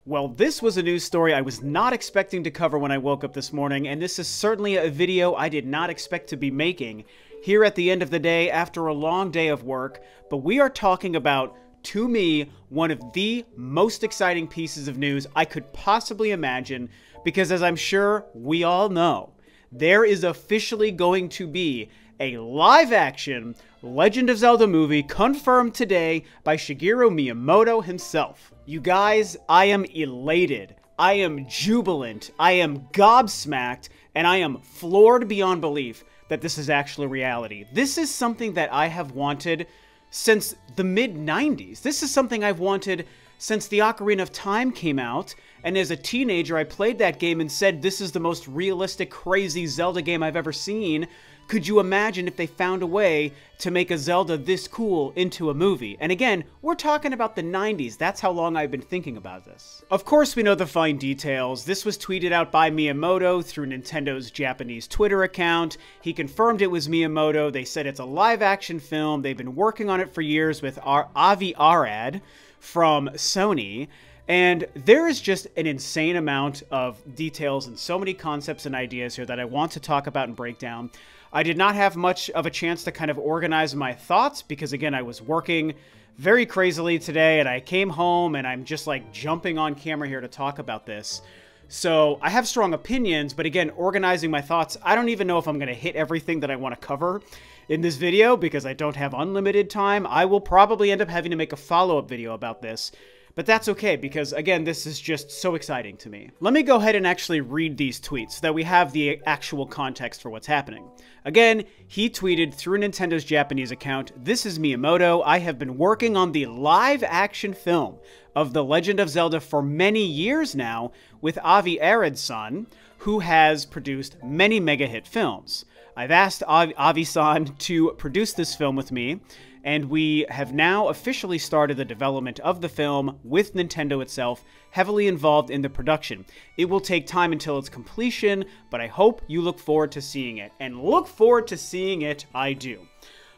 Well, this was a news story I was not expecting to cover when I woke up this morning, and this is certainly a video I did not expect to be making here at the end of the day after a long day of work, but we are talking about, to me, one of the most exciting pieces of news I could possibly imagine, because as I'm sure we all know, there is officially going to be a live-action Legend of Zelda movie confirmed today by Shigeru Miyamoto himself. You guys, I am elated, I am jubilant, I am gobsmacked, and I am floored beyond belief that this is actually reality. This is something that I have wanted since the mid-90s. This is something I've wanted since the Ocarina of Time came out, and as a teenager I played that game and said this is the most realistic, crazy Zelda game I've ever seen. Could you imagine if they found a way to make a Zelda this cool into a movie? And again, we're talking about the 90s. That's how long I've been thinking about this. Of course, we know the fine details. This was tweeted out by Miyamoto through Nintendo's Japanese Twitter account. He confirmed it was Miyamoto. They said it's a live-action film. They've been working on it for years with Avi Arad from Sony. And there is just an insane amount of details and so many concepts and ideas here that I want to talk about and break down. I did not have much of a chance to kind of organize my thoughts because, again, I was working very crazily today and I came home and I'm just like jumping on camera here to talk about this. So I have strong opinions, but again, organizing my thoughts, I don't even know if I'm going to hit everything that I want to cover in this video because I don't have unlimited time. I will probably end up having to make a follow-up video about this. But that's okay, because again, this is just so exciting to me. Let me go ahead and actually read these tweets so that we have the actual context for what's happening. Again, he tweeted through Nintendo's Japanese account, "This is Miyamoto. I have been working on the live-action film of The Legend of Zelda for many years now with Avi Arad-san, who has produced many mega-hit films. I've asked Avi-san to produce this film with me, and we have now officially started the development of the film with Nintendo itself heavily involved in the production. It will take time until its completion, but I hope you look forward to seeing it." And look forward to seeing it, I do.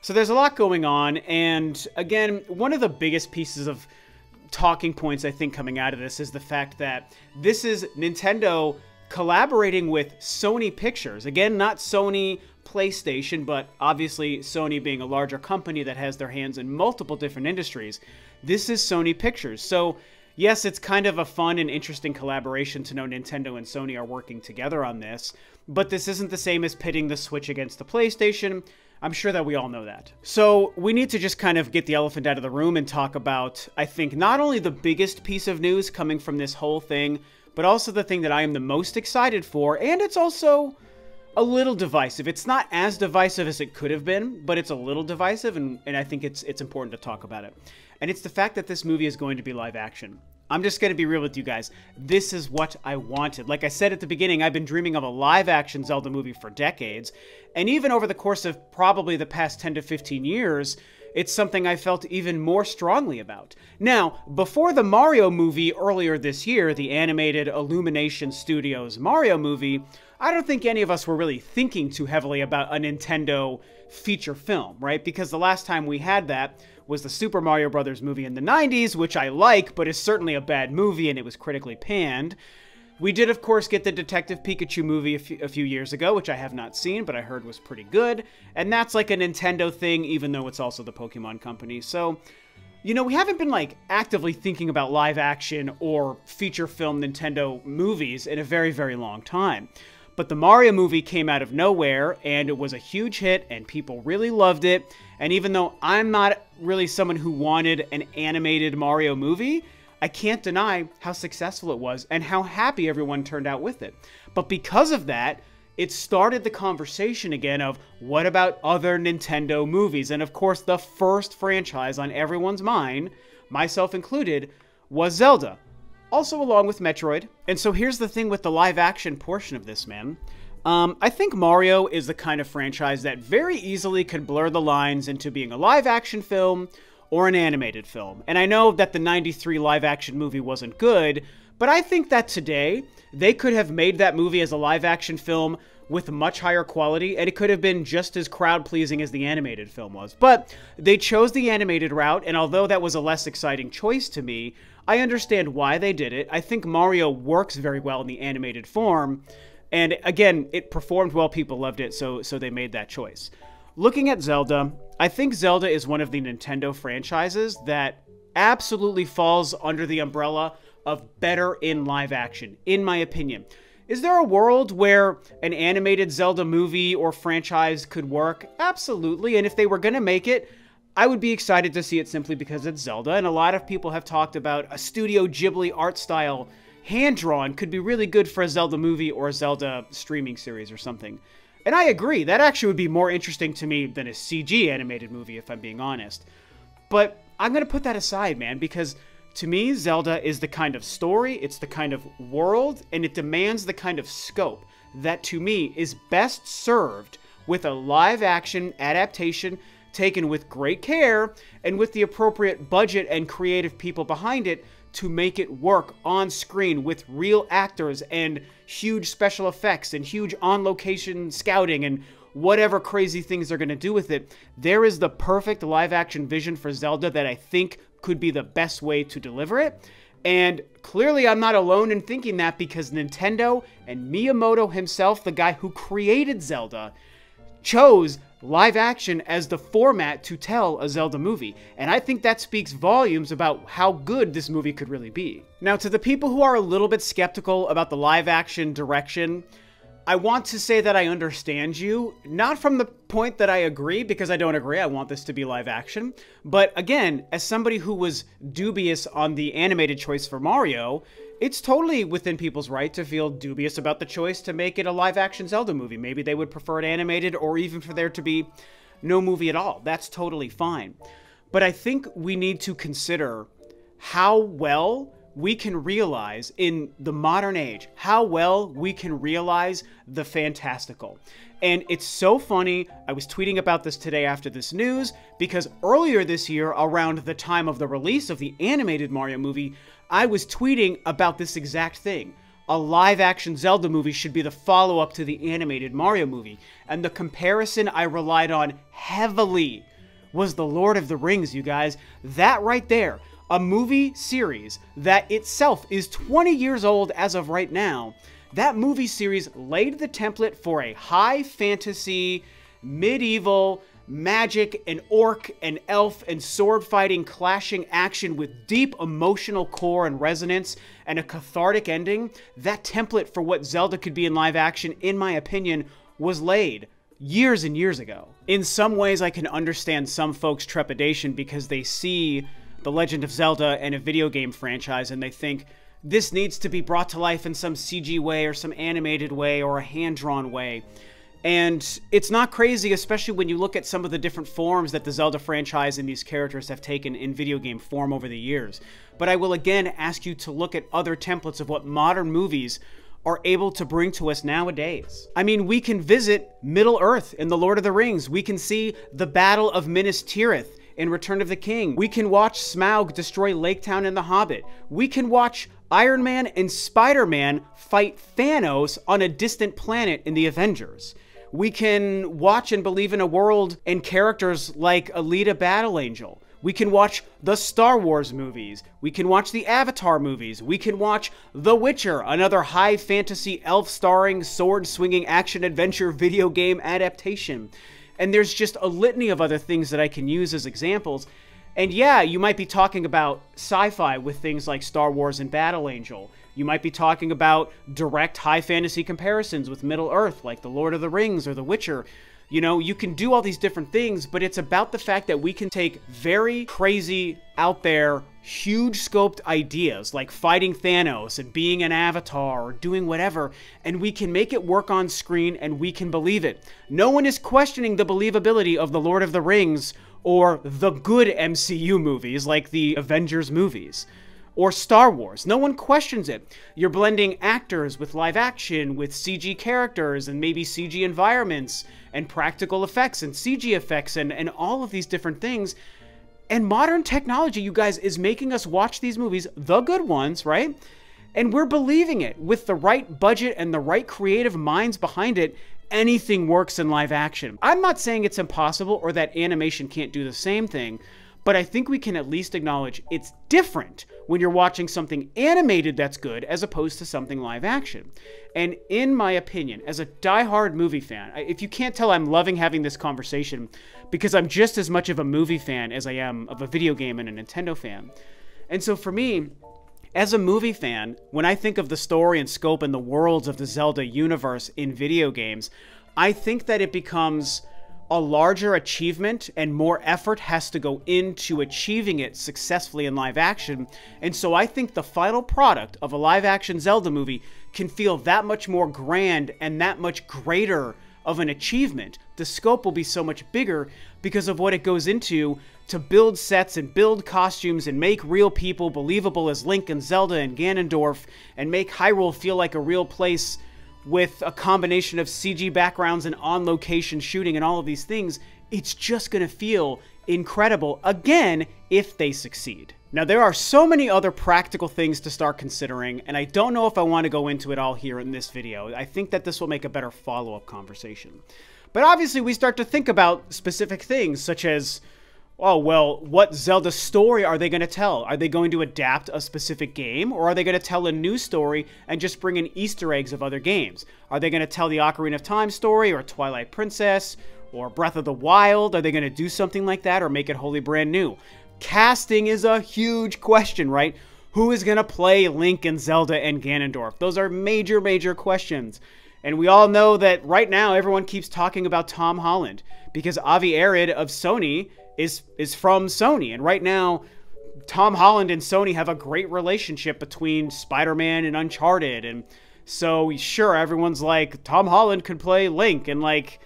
So there's a lot going on, and again, one of the biggest pieces of talking points I think coming out of this is the fact that this is Nintendo collaborating with Sony Pictures. Again, not Sony PlayStation, but obviously Sony being a larger company that has their hands in multiple different industries. This is Sony Pictures. So yes, it's kind of a fun and interesting collaboration to know Nintendo and Sony are working together on this, but this isn't the same as pitting the Switch against the PlayStation. I'm sure that we all know that. So we need to just kind of get the elephant out of the room and talk about, I think, not only the biggest piece of news coming from this whole thing, but also the thing that I am the most excited for, and it's also a little divisive. It's not as divisive as it could have been, but it's a little divisive, and I think it's important to talk about it. And it's the fact that this movie is going to be live action. I'm just going to be real with you guys. This is what I wanted. Like I said at the beginning, I've been dreaming of a live action Zelda movie for decades, and even over the course of probably the past 10 to 15 years, it's something I felt even more strongly about. Now, before the Mario movie earlier this year, the animated Illumination Studios Mario movie, I don't think any of us were really thinking too heavily about a Nintendo feature film, right? Because the last time we had that was the Super Mario Bros. Movie in the 90s, which I like, but is certainly a bad movie and it was critically panned. We did, of course, get the Detective Pikachu movie a few years ago, which I have not seen, but I heard was pretty good. And that's like a Nintendo thing, even though it's also the Pokemon company. So, you know, we haven't been like actively thinking about live action or feature film Nintendo movies in a very, very long time. But the Mario movie came out of nowhere, and it was a huge hit, and people really loved it. And even though I'm not really someone who wanted an animated Mario movie, I can't deny how successful it was and how happy everyone turned out with it. But because of that, it started the conversation again of what about other Nintendo movies? And of course, the first franchise on everyone's mind, myself included, was Zelda. Also along with Metroid. And so here's the thing with the live action portion of this, man. I think Mario is the kind of franchise that very easily could blur the lines into being a live action film or an animated film. And I know that the 93 live action movie wasn't good, but I think that today they could have made that movie as a live action film with much higher quality, and it could have been just as crowd-pleasing as the animated film was. But they chose the animated route, and although that was a less exciting choice to me, I understand why they did it. I think Mario works very well in the animated form, and again, it performed well, people loved it, so they made that choice. Looking at Zelda, I think Zelda is one of the Nintendo franchises that absolutely falls under the umbrella of better in live action, in my opinion. Is there a world where an animated Zelda movie or franchise could work? Absolutely, and if they were going to make it, I would be excited to see it simply because it's Zelda, and a lot of people have talked about a Studio Ghibli art style, hand-drawn, could be really good for a Zelda movie or a Zelda streaming series or something. And I agree, that actually would be more interesting to me than a CG animated movie, if I'm being honest. But I'm going to put that aside, man, because to me, Zelda is the kind of story, it's the kind of world, and it demands the kind of scope that, to me, is best served with a live-action adaptation taken with great care and with the appropriate budget and creative people behind it to make it work on screen with real actors and huge special effects and huge on-location scouting and whatever crazy things they're going to do with it. There is the perfect live-action vision for Zelda that I think could be the best way to deliver it. And clearly I'm not alone in thinking that, because Nintendo and Miyamoto himself, the guy who created Zelda, chose live action as the format to tell a Zelda movie. And I think that speaks volumes about how good this movie could really be. Now, to the people who are a little bit skeptical about the live action direction, I want to say that I understand you, not from the point that I agree, because I don't agree, I want this to be live action, but again, as somebody who was dubious on the animated choice for Mario, it's totally within people's right to feel dubious about the choice to make it a live action Zelda movie. Maybe they would prefer it animated, or even for there to be no movie at all. That's totally fine. But I think we need to consider how well we can realize in the modern age, how well we can realize the fantastical. And it's so funny, I was tweeting about this today after this news, because earlier this year, around the time of the release of the animated Mario movie, I was tweeting about this exact thing. A live-action Zelda movie should be the follow-up to the animated Mario movie. And the comparison I relied on heavily was The Lord of the Rings, you guys. That right there, a movie series that itself is 20 years old as of right now. That movie series laid the template for a high fantasy, medieval, magic and orc and elf and sword fighting clashing action with deep emotional core and resonance and a cathartic ending. That template for what Zelda could be in live action, in my opinion, was laid years and years ago. In some ways, I can understand some folks' trepidation because they see The Legend of Zelda and a video game franchise and they think this needs to be brought to life in some CG way or some animated way or a hand-drawn way. And it's not crazy, especially when you look at some of the different forms that the Zelda franchise and these characters have taken in video game form over the years. But I will again ask you to look at other templates of what modern movies are able to bring to us nowadays. I mean, we can visit Middle-earth in The Lord of the Rings. We can see the Battle of Minas Tirith in Return of the King. We can watch Smaug destroy Lake Town in The Hobbit. We can watch Iron Man and Spider-Man fight Thanos on a distant planet in The Avengers. We can watch and believe in a world and characters like Alita Battle Angel. We can watch the Star Wars movies. We can watch the Avatar movies. We can watch The Witcher, another high fantasy elf-starring, sword-swinging action-adventure video game adaptation. And there's just a litany of other things that I can use as examples. And yeah, you might be talking about sci-fi with things like Star Wars and Battle Angel. You might be talking about direct high fantasy comparisons with Middle-earth, like The Lord of the Rings or The Witcher. You know, you can do all these different things, but it's about the fact that we can take very crazy, out there, huge scoped ideas like fighting Thanos and being an avatar or doing whatever, and we can make it work on screen and we can believe it. No one is questioning the believability of The Lord of the Rings or the good MCU movies like the Avengers movies. Or Star Wars. No one questions it. You're blending actors with live action, with CG characters, and maybe CG environments, and practical effects, and CG effects, and all of these different things. And modern technology, you guys, is making us watch these movies, the good ones, right? And we're believing it with the right budget and the right creative minds behind it. anything works in live action. I'm not saying it's impossible or that animation can't do the same thing, but I think we can at least acknowledge it's different when you're watching something animated that's good as opposed to something live action. And in my opinion, as a diehard movie fan, if you can't tell, I'm loving having this conversation because I'm just as much of a movie fan as I am of a video game and a Nintendo fan. And so for me, as a movie fan, when I think of the story and scope and the worlds of the Zelda universe in video games, I think that it becomes a larger achievement and more effort has to go into achieving it successfully in live action. And so I think the final product of a live action Zelda movie can feel that much more grand and that much greater of an achievement. The scope will be so much bigger because of what it goes into to build sets and build costumes and make real people believable as Link and Zelda and Ganondorf and make Hyrule feel like a real place with a combination of CG backgrounds and on-location shooting and all of these things. It's just going to feel incredible, again, if they succeed. Now, there are so many other practical things to start considering, and I don't know if I want to go into it all here in this video. I think that this will make a better follow-up conversation. But obviously, we start to think about specific things, such as, oh, well, what Zelda story are they going to tell? Are they going to adapt a specific game, or are they going to tell a new story and just bring in Easter eggs of other games? Are they going to tell the Ocarina of Time story, or Twilight Princess, or Breath of the Wild? Are they going to do something like that, or make it wholly brand new? Casting is a huge question, right? Who is going to play Link and Zelda and Ganondorf? Those are major, major questions. And we all know that right now everyone keeps talking about Tom Holland because Avi Arad of Sony is from Sony. And right now, Tom Holland and Sony have a great relationship between Spider-Man and Uncharted. And so, sure, everyone's like, Tom Holland could play Link. And like,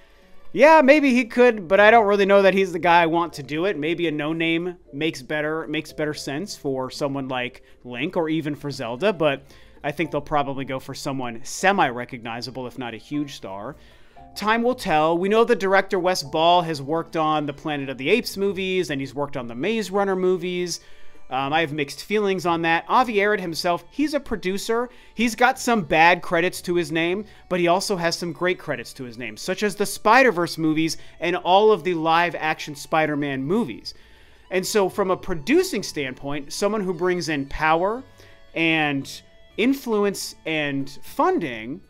yeah, maybe he could, but I don't really know that he's the guy I want to do it. Maybe a no-name makes better sense for someone like Link or even for Zelda. But I think they'll probably go for someone semi-recognizable, if not a huge star. Time will tell. We know the director Wes Ball has worked on the Planet of the Apes movies, and he's worked on the Maze Runner movies. I have mixed feelings on that. Avi Arad himself, he's a producer. He's got some bad credits to his name, but he also has some great credits to his name, such as the Spider-Verse movies and all of the live-action Spider-Man movies. And so from a producing standpoint, someone who brings in power and influence and funding,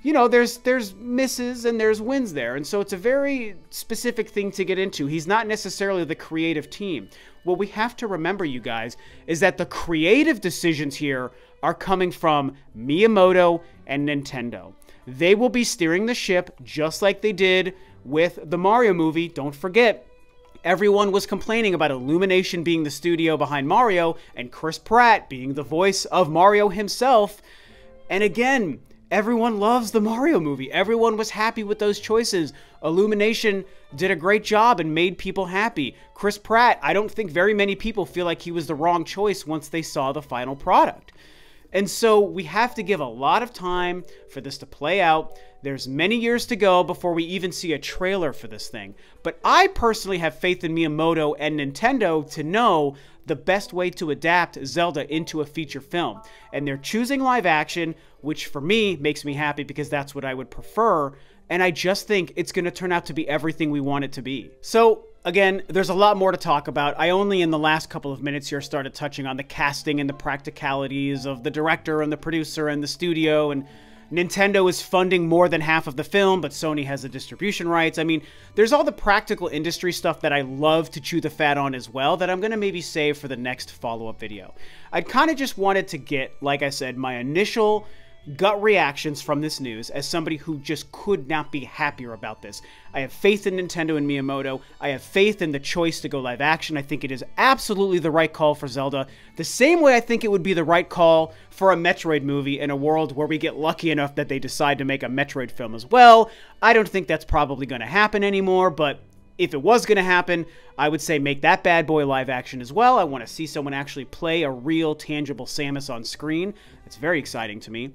you know, there's misses and there's wins there. And so it's a very specific thing to get into. He's not necessarily the creative team. What we have to remember, you guys, is that the creative decisions here are coming from Miyamoto and Nintendo. They will be steering the ship just like they did with the Mario movie. Don't forget, everyone was complaining about Illumination being the studio behind Mario and Chris Pratt being the voice of Mario himself. And again, everyone loves the Mario movie. Everyone was happy with those choices. Illumination did a great job and made people happy. Chris Pratt, I don't think very many people feel like he was the wrong choice once they saw the final product. And so we have to give a lot of time for this to play out. There's many years to go before we even see a trailer for this thing. But I personally have faith in Miyamoto and Nintendo to know the best way to adapt Zelda into a feature film. And they're choosing live action, which for me makes me happy because that's what I would prefer. And I just think it's going to turn out to be everything we want it to be. So again, there's a lot more to talk about. I only in the last couple of minutes here started touching on the casting and the practicalities of the director and the producer and the studio, and Nintendo is funding more than half of the film, but Sony has the distribution rights. I mean, there's all the practical industry stuff that I love to chew the fat on as well that I'm going to maybe save for the next follow-up video. I'd kind of just wanted to get, like I said, my initial gut reactions from this news as somebody who just could not be happier about this. I have faith in Nintendo and Miyamoto. I have faith in the choice to go live action. I think it is absolutely the right call for Zelda. The same way I think it would be the right call for a Metroid movie in a world where we get lucky enough that they decide to make a Metroid film as well. I don't think that's probably going to happen anymore, but if it was going to happen, I would say make that bad boy live action as well. I want to see someone actually play a real, tangible Samus on screen. It's very exciting to me.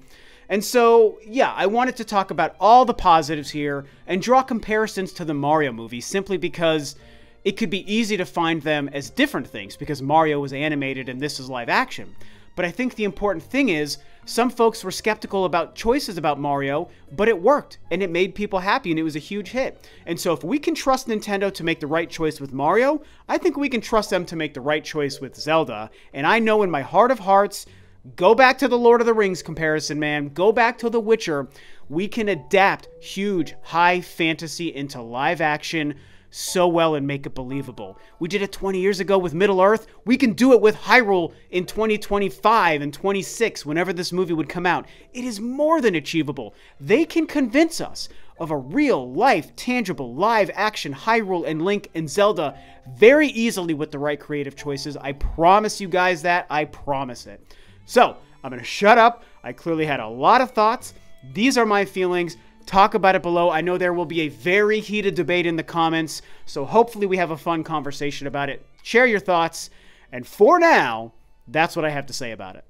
And so, yeah, I wanted to talk about all the positives here and draw comparisons to the Mario movie simply because it could be easy to find them as different things because Mario was animated and this is live action. But I think the important thing is Some folks were skeptical about choices about Mario, but it worked, and it made people happy, and it was a huge hit. And so if we can trust Nintendo to make the right choice with Mario, I think we can trust them to make the right choice with Zelda. And I know in my heart of hearts, go back to the Lord of the Rings comparison, man. Go back to The Witcher. We can adapt huge, high fantasy into live action so well and make it believable. We did it 20 years ago with Middle-earth. We can do it with Hyrule in 2025 and 26, whenever this movie would come out. It is more than achievable. They can convince us of a real-life, tangible, live-action Hyrule and Link and Zelda very easily with the right creative choices. I promise you guys that. I promise it. So, I'm going to shut up. I clearly had a lot of thoughts. These are my feelings. Talk about it below. I know there will be a very heated debate in the comments, so hopefully we have a fun conversation about it. Share your thoughts, and for now, that's what I have to say about it.